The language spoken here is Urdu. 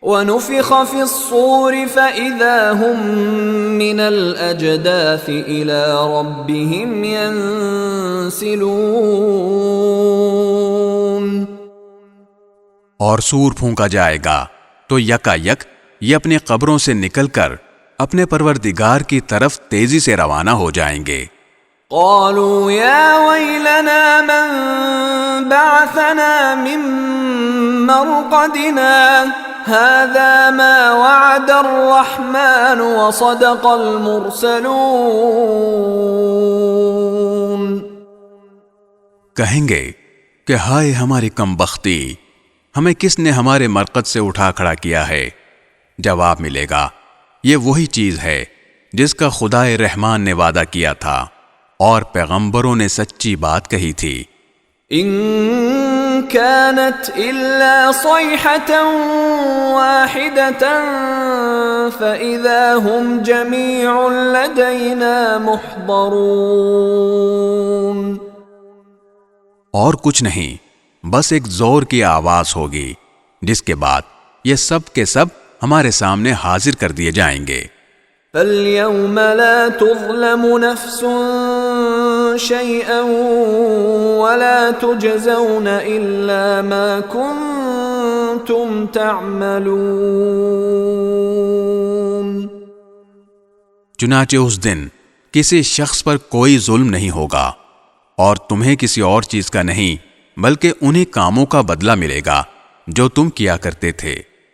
وَنُفِخَ فِي الصُّورِ فَإِذَا هُم مِّنَ الْأَجْدَاثِ إِلَى رَبِّهِمْ يَنسِلُونَ۔ اور سور پھونکا جائے گا تو یکا یک یہ اپنی قبروں سے نکل کر اپنے پروردگار کی طرف تیزی سے روانہ ہو جائیں گے۔ قالوا يا ويلنا من بعثنا من مرقدنا هذا ما وعد الرحمن وصدق المرسلون۔ کہیں گے کہ ہائے ہماری کم بختی، ہمیں کس نے ہمارے مرقد سے اٹھا کھڑا کیا ہے؟ جواب ملے گا یہ وہی چیز ہے جس کا خدائے رحمان نے وعدہ کیا تھا اور پیغمبروں نے سچی بات کہی تھی۔ ان كانت الا صيحة واحدة فاذا هم جميع لدينا محضرون۔ اور کچھ نہیں، بس ایک زور کی آواز ہوگی جس کے بعد یہ سب کے سب ہمارے سامنے حاضر کر دیے جائیں گے۔ فَالْيَوْمَ لَا تُظْلَمُ نَفْسٌ شَيْئًا وَلَا تُجْزَوْنَ إِلَّا مَا كُنتُمْ تَعْمَلُونَ۔ چنانچہ اس دن کسی شخص پر کوئی ظلم نہیں ہوگا اور تمہیں کسی اور چیز کا نہیں بلکہ انہی کاموں کا بدلہ ملے گا جو تم کیا کرتے تھے۔